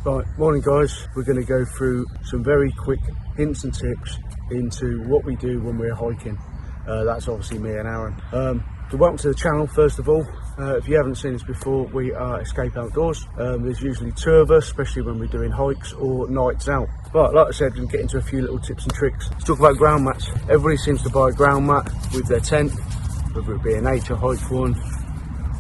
Right, morning guys. We're going to go through some very quick hints and tips into what we do when we're hiking. That's obviously me and Aaron. So welcome to the channel first of all. If you haven't seen us before, we are Escape Outdoors. There's usually two of us, especially when we're doing hikes or nights out. But like I said, we can get into a few little tips and tricks. Let's talk about ground mats. Everybody seems to buy a ground mat with their tent, whether it be a nature hike one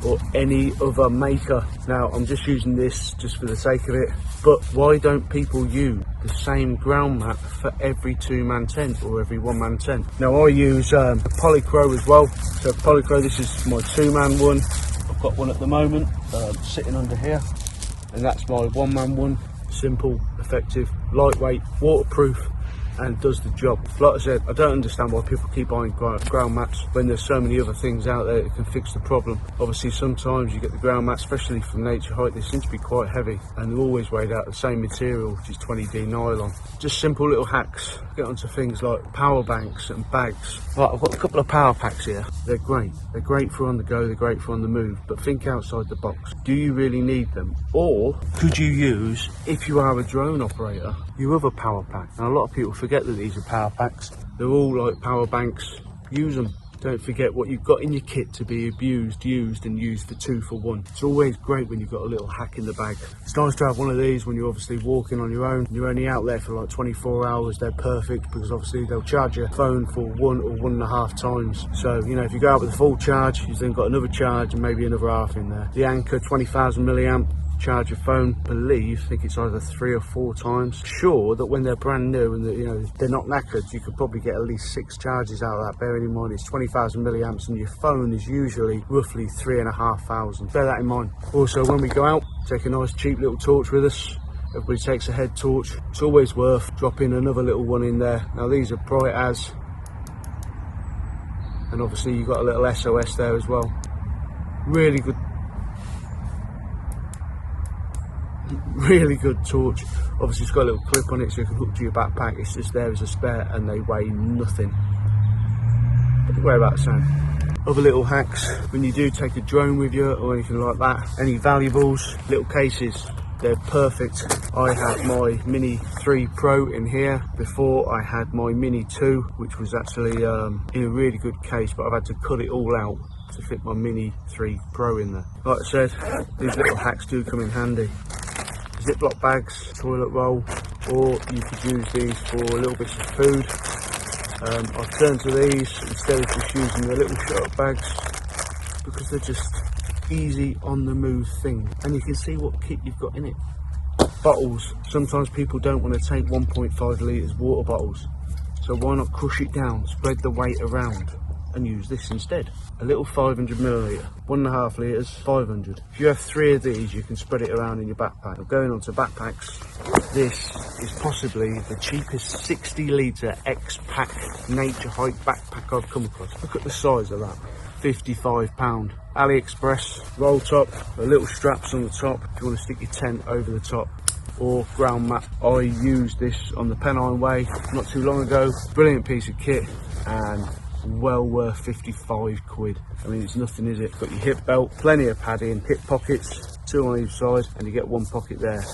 or any other maker. Now I'm just using this just for the sake of it, but why don't people use the same ground mat for every two-man tent or every one-man tent? Now I use a Polycro as well. So Polycro, this is my two-man one. I've got one at the moment sitting under here, and that's my one-man one. Simple, effective, lightweight, waterproof, and does the job. Like I said, I don't understand why people keep buying ground mats when there's so many other things out there that can fix the problem. Obviously sometimes you get the ground mats, especially from nature hike, they seem to be quite heavy and they're always weighed out the same material, which is 20D nylon. Just simple little hacks. Get onto things like power banks and bags. Right, I've got a couple of power packs here. They're great. They're great for on the go, they're great for on the move, but think outside the box. Do you really need them? Or could you use, if you are a drone operator, your other power pack? Now a lot of people forget that these are power packs. They're all like power banks. Use them. Don't forget what you've got in your kit to be abused, used and used for 2 for 1. It's always great when you've got a little hack in the bag. It's nice to have one of these when you're obviously walking on your own. You're only out there for like 24 hours. They're perfect because obviously they'll charge your phone for 1 or 1.5 times. So, you know, if you go out with a full charge, you've then got another charge and maybe another half in there. The Anchor 20,000 milliamp. Charge your phone, I think it's either 3 or 4 times. Sure that when they're brand new and you know they're not knackered, you could probably get at least 6 charges out of that. Bearing in mind it's 20,000 milliamps and your phone is usually roughly 3,500. Bear that in mind. Also, when we go out, take a nice cheap little torch with us. Everybody takes a head torch. It's always worth dropping another little one in there. Now these are bright as, and obviously you've got a little SOS there as well. Really good torch. Obviously it's got a little clip on it so you can hook to your backpack. It's just there as a spare and they weigh nothing. Don't worry about the sound. Other little hacks, when you do take a drone with you or anything like that, any valuables, little cases, they're perfect. I had my Mini 3 Pro in here before. I had my Mini 2, which was actually in a really good case, but I've had to cut it all out to fit my Mini 3 Pro in there. Like I said, these little hacks do come in handy. Ziploc bags, toilet roll, or you could use these for little bits of food. I've turned to these instead of just using the little shut-up bags because they're just easy on the move thing, and you can see what kit you've got in it. Bottles, sometimes people don't want to take 1.5 litres water bottles, so why not crush it down, spread the weight around and use this instead. A little 500 milliliter, 1.5 litres, 500. If you have 3 of these, you can spread it around in your backpack. Now, going on to backpacks, this is possibly the cheapest 60 litre X-Pack nature hike backpack I've come across. Look at the size of that, £55. AliExpress, roll top, a little straps on the top if you want to stick your tent over the top, or ground mat. I used this on the Pennine Way not too long ago. Brilliant piece of kit and well worth 55 quid. I mean, it's nothing, is it? Got your hip belt, plenty of padding, hip pockets, 2 on each side, and you get 1 pocket there.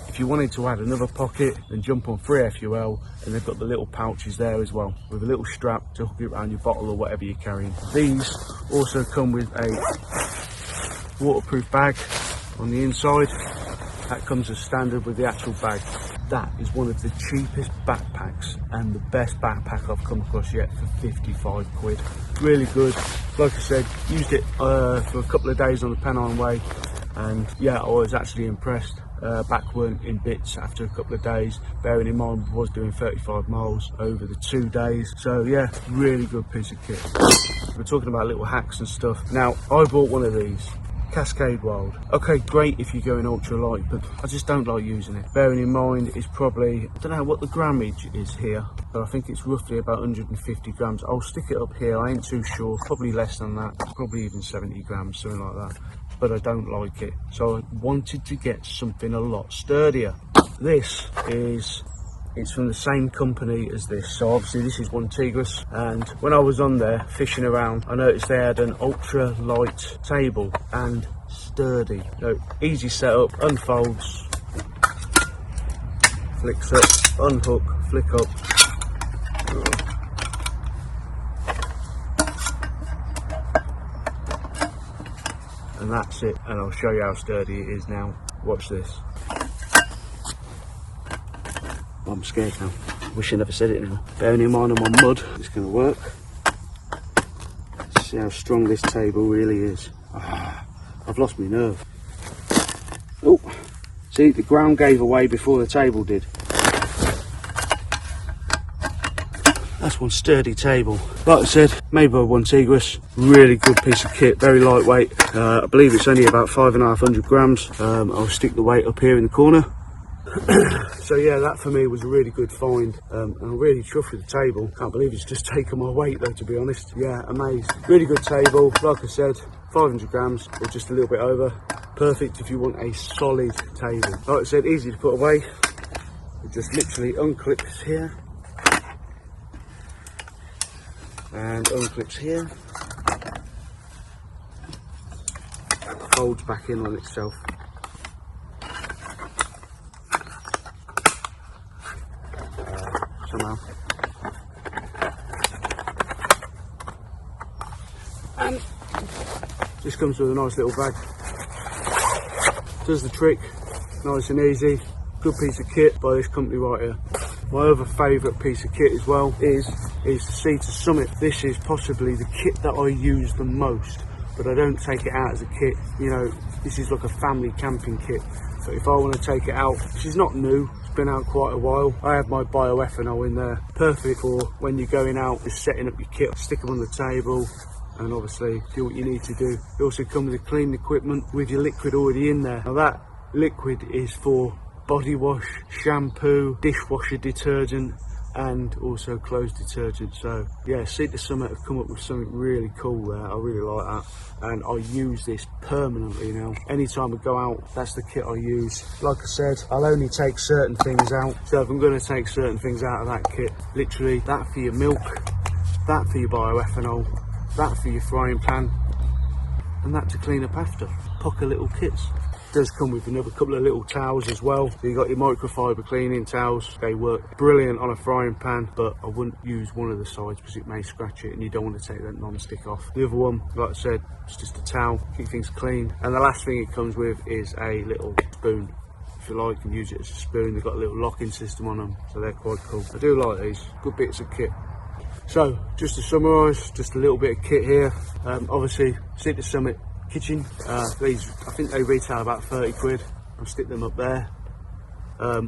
If you wanted to add another pocket, then jump on 3FUL, and they've got the little pouches there as well, with a little strap to hook it around your bottle or whatever you're carrying. These also come with a waterproof bag on the inside. That comes as standard with the actual bag. That is one of the cheapest backpacks and the best backpack I've come across yet for 55 quid. Really good. Like I said, used it for a couple of days on the Pennine Way, and yeah, I was actually impressed. Back weren't in bits after a couple of days, bearing in mind I was doing 35 miles over the 2 days. So yeah, really good piece of kit. We're talking about little hacks and stuff. Now, I bought one of these. Cascade Wild. Okay, great if you're going ultralight, but I just don't like using it. Bearing in mind it's probably, I don't know what the grammage is here, but I think it's roughly about 150 grams. I'll stick it up here, I ain't too sure, probably less than that, probably even 70 grams, something like that. But I don't like it, so I wanted to get something a lot sturdier. This is, it's from the same company as this, so obviously this is one Tigris, and when I was on there fishing around, I noticed they had an ultra light table and sturdy. So easy setup, unfolds, flicks up, unhook, flick up. And that's it, and I'll show you how sturdy it is now. Watch this. I'm scared now. Wish I never said it now. Bearing in mind I'm on mud, it's going to work. See how strong this table really is. I've lost my nerve. Oh, see, the ground gave away before the table did. That's one sturdy table. Like I said, made by YUEDGE. Really good piece of kit, very lightweight. I believe it's only about 550 grams. I'll stick the weight up here in the corner. So yeah, that for me was a really good find. And I'm really chuffed with the table. Can't believe it's just taken my weight though, to be honest. Yeah, amazed. Really good table. Like I said, 500 grams or just a little bit over. Perfect if you want a solid table. Like I said, easy to put away. It just literally unclips here. And unclips here. And folds back in on itself. Somehow. And this comes with a nice little bag. Does the trick, nice and easy. Good piece of kit by this company right here. My other favourite piece of kit as well is the Sea to Summit. This is possibly the kit that I use the most, but I don't take it out as a kit. You know, this is like a family camping kit. So if I want to take it out, which is not new, it's been out quite a while, I have my bioethanol in there. Perfect for when you're going out, just setting up your kit, stick them on the table, and obviously do what you need to do. It also comes with cleaning equipment with your liquid already in there. Now that liquid is for body wash, shampoo, dishwasher detergent, and also clothes detergent. So yeah, Sea to Summit have come up with something really cool there. I really like that, and I use this permanently now. Anytime I go out, that's the kit I use. Like I said, I'll only take certain things out. So if I'm going to take certain things out of that kit, literally that for your milk, that for your bioethanol, that for your frying pan, and that to clean up after. Pocket little kits. Does come with another couple of little towels as well. So you got your microfiber cleaning towels. They work brilliant on a frying pan, but I wouldn't use one of the sides because it may scratch it and you don't want to take that non-stick off. The other one, like I said, it's just a towel, keep things clean. And the last thing it comes with is a little spoon. If you like, you can use it as a spoon. They've got a little locking system on them, so they're quite cool. I do like these, good bits of kit. So just to summarise, just a little bit of kit here. Obviously, Sea to Summit kitchen. These, I think they retail about 30 quid. I'll stick them up there.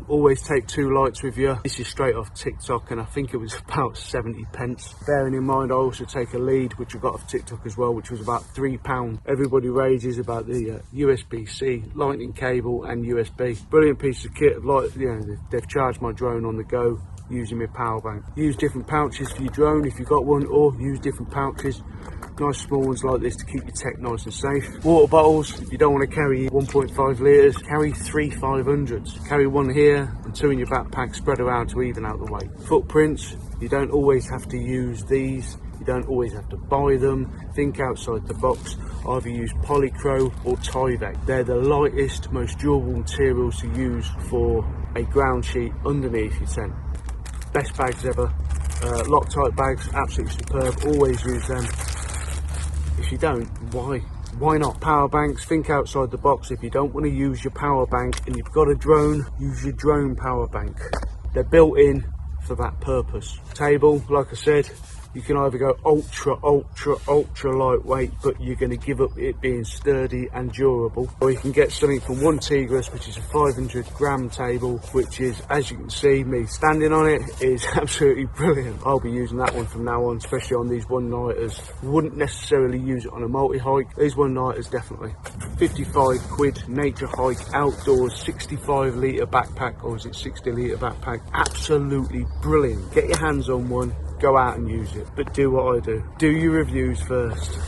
Always take 2 lights with you. This is straight off TikTok, and I think it was about 70 pence. Bearing in mind, I also take a lead, which I got off TikTok as well, which was about £3. Everybody rages about the USB-C lightning cable and USB. Brilliant piece of kit. Like, you know, they've charged my drone on the go using my power bank. Use different pouches for your drone if you've got one, or use different pouches. Nice small ones like this to keep your tech nice and safe. Water bottles, if you don't want to carry 1.5 litres, carry 3 500s. Carry one here and 2 in your backpack, spread around to even out the weight. Footprints, you don't always have to use these. You don't always have to buy them. Think outside the box. Either use Polycro or Tyvek. They're the lightest, most durable materials to use for a ground sheet underneath your tent. Best bags ever. Loctite bags, absolutely superb. Always use them. If you don't, why not? Power banks, think outside the box. If you don't want to use your power bank and you've got a drone, use your drone power bank. They're built in for that purpose. Table, like I said, you can either go ultra lightweight, but you're going to give up it being sturdy and durable, or you can get something from YUEDGE, which is a 500 gram table, which is, as you can see, me standing on it is absolutely brilliant. I'll be using that one from now on, especially on these one-nighters. Wouldn't necessarily use it on a multi-hike. These one-nighters definitely. 55 quid nature hike outdoors, 65 litre backpack, or is it 60 litre backpack? Absolutely brilliant. Get your hands on one. Go out and use it, but do what I do. Do your reviews first.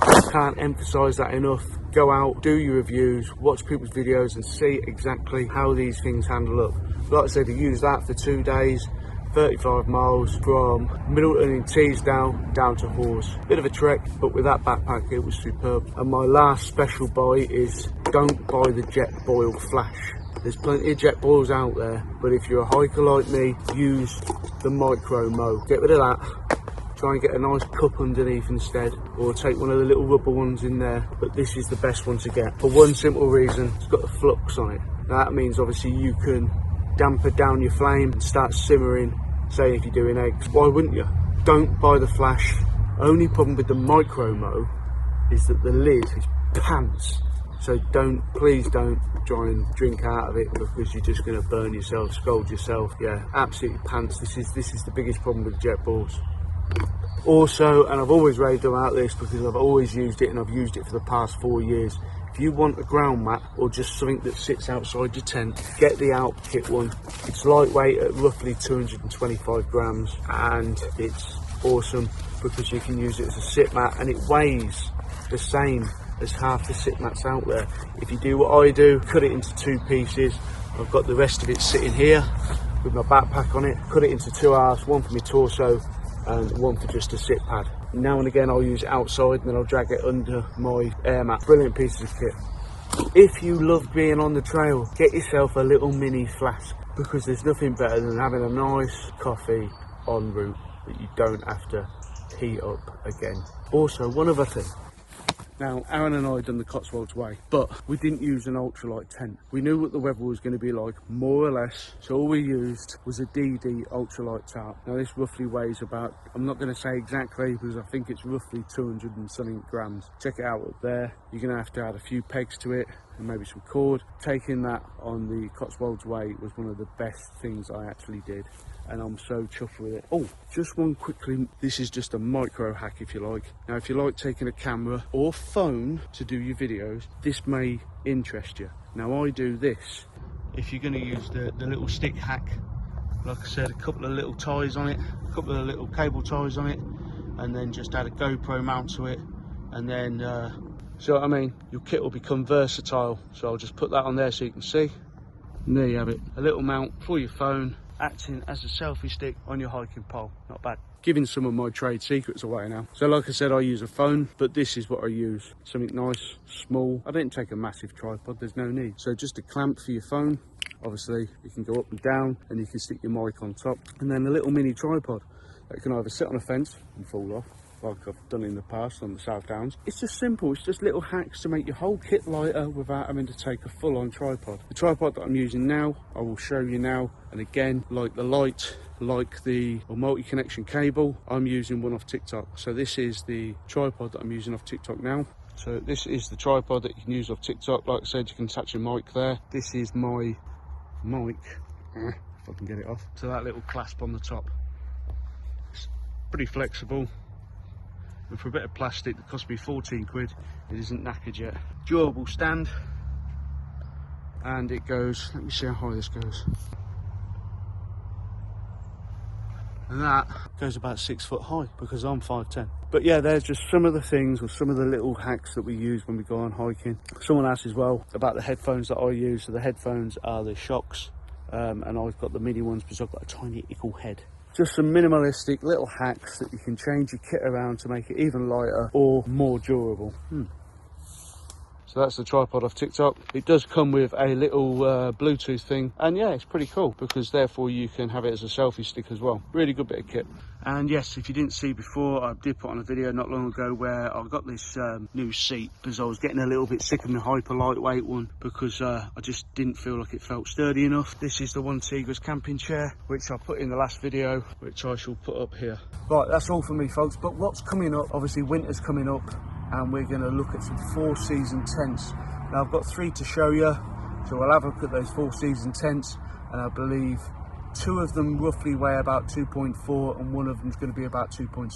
I can't emphasize that enough. Go out, do your reviews, watch people's videos and see exactly how these things handle up. Like I said, I used that for 2 days, 35 miles from Middleton in Teesdale down to Hawes. Bit of a trek, but with that backpack it was superb. And my last special buy is don't buy the jet boil flash. There's plenty of jet boils out there, but if you're a hiker like me, use the micro mo. Get rid of that. Try and get a nice cup underneath instead, or take one of the little rubber ones in there. But this is the best one to get for one simple reason: it's got the flux on it. Now that means obviously you can damper down your flame and start simmering, say if you're doing eggs. Why wouldn't you? Don't buy the flash. Only problem with the micro mo is that the lid is pants. So please don't try and drink out of it, because you're just going to burn yourself, scald yourself. Yeah, absolutely pants. This is the biggest problem with jet balls. Also, and I've always raved about this because I've always used it, and I've used it for the past 4 years. If you want a ground mat or just something that sits outside your tent, get the Alp kit one. It's lightweight at roughly 225 grams, and it's awesome because you can use it as a sit mat, and it weighs the same as half the sit mats out there. If you do what I do, cut it into 2 pieces. I've got the rest of it sitting here with my backpack on it. Cut it into 2 halves, one for my torso and one for just a sit pad. Now and again I'll use it outside, and then I'll drag it under my Airmat. Brilliant piece of kit. If you love being on the trail, get yourself a little mini flask, because there's nothing better than having a nice coffee en route that you don't have to heat up again. Also, one other thing. Now, Aaron and I done the Cotswolds way, but we didn't use an ultralight tent. We knew what the weather was going to be like, more or less, so all we used was a DD ultralight tarp. Now, this roughly weighs about, I'm not going to say exactly, because I think it's roughly 200 and something grams. Check it out up there. You're going to have to add a few pegs to it and maybe some cord. Taking that on the Cotswolds way was one of the best things I actually did, and I'm so chuffed with it. Oh, just one quickly, this is just a micro hack if you like. Now, if you like taking a camera or phone to do your videos, this may interest you. Now, I do this. If you're going to use the little stick hack, like I said, a couple of little ties on it, a couple of little cable ties on it, and then just add a GoPro mount to it, and then so what I mean, your kit will become versatile. So I'll just put that on there so you can see, and there you have it, a little mount for your phone, acting as a selfie stick on your hiking pole. Not bad. Giving some of my trade secrets away now. So like I said, I use a phone, but this is what I use. Something nice, small. I didn't take a massive tripod, there's no need. So just a clamp for your phone. Obviously you can go up and down, and you can stick your mic on top. And then a little mini tripod that can either sit on a fence and fall off, like I've done in the past on the South Downs. It's just simple. It's just little hacks to make your whole kit lighter without having to take a full-on tripod. The tripod that I'm using now, I will show you now. And again, like the light, like the multi-connection cable, I'm using one off TikTok. So this is the tripod that I'm using off TikTok now. So this is the tripod that you can use off TikTok. Like I said, you can attach your mic there. This is my mic, if I can get it off. So that little clasp on the top. It's pretty flexible. And for a bit of plastic that cost me 14 quid, it isn't knackered yet. Durable stand, and it goes, let me see how high this goes. And that goes about 6 foot high, because I'm 5'10". But yeah, there's just some of the things, or some of the little hacks that we use when we go on hiking. Someone asked as well about the headphones that I use. So the headphones are the Shocks, and I've got the mini ones because I've got a tiny ickle head. Just some minimalistic little hacks that you can change your kit around to make it even lighter or more durable. So that's the tripod off TikTok. It does come with a little Bluetooth thing, and yeah, it's pretty cool because therefore you can have it as a selfie stick as well. Really good bit of kit. And yes, if you didn't see before, I did put on a video not long ago where I got this new seat because I was getting a little bit sick of my hyper lightweight one, because I just didn't feel like it felt sturdy enough. This is the One Tigres camping chair, which I put in the last video, which I shall put up here. Right, that's all for me, folks. But what's coming up, obviously winter's coming up, and we're going to look at some 4-season tents. Now I've got 3 to show you, so we'll have a look at those 4-season tents, and I believe 2 of them roughly weigh about 2.4 and one of them is going to be about 2.6.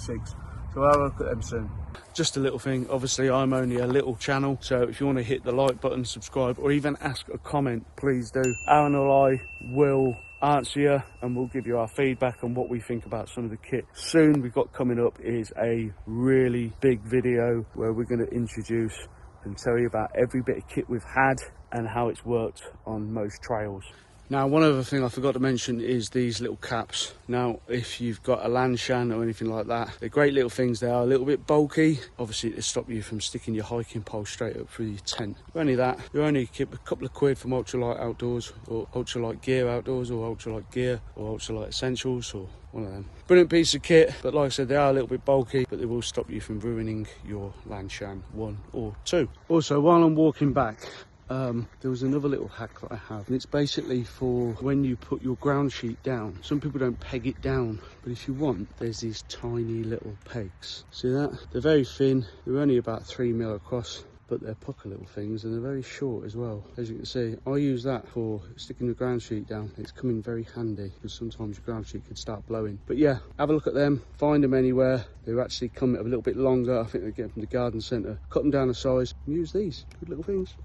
So I'll have a look at them soon. Just a little thing, obviously I'm only a little channel, so if you want to hit the like button, subscribe, or even ask a comment, please do. Aaron or I will answer you, and we'll give you our feedback on what we think about some of the kit. Soon we've got coming up is a really big video where we're going to introduce and tell you about every bit of kit we've had and how it's worked on most trails. Now, one other thing I forgot to mention is these little caps. Now, if you've got a land shan or anything like that, they're great little things. They are a little bit bulky, obviously to stop you from sticking your hiking pole straight up through your tent. But only that, you only keep a couple of quid from Ultralight Outdoors, or Ultralight Gear Outdoors, or Ultralight Gear, or Ultralight Essentials, or one of them. Brilliant piece of kit, but like I said, they are a little bit bulky, but they will stop you from ruining your land shan 1 or 2. Also, while I'm walking back, there was another little hack that I have, and it's basically for when you put your ground sheet down. Some people don't peg it down, but if you want, there's these tiny little pegs. See that? They're very thin, they're only about 3mm across, but they're pucker little things, and they're very short as well. As you can see, I use that for sticking the ground sheet down. It's coming very handy, because sometimes your ground sheet could start blowing. But yeah, have a look at them, find them anywhere. They actually come a little bit longer. I think they get them from the garden centre. Cut them down a size and use these. Good little things.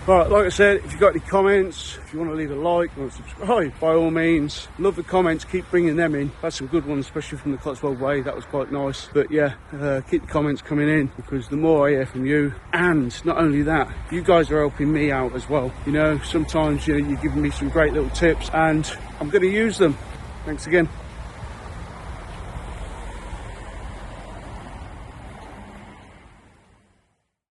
Right, like I said, if you've got any comments, if you want to leave a like or subscribe, by all means. Love the comments, keep bringing them in. Had some good ones, especially from the Cotswold Way, that was quite nice. But yeah, keep the comments coming in, because the more I hear from you, and not only that, you guys are helping me out as well. You know, sometimes you're giving me some great little tips, and I'm going to use them. Thanks again.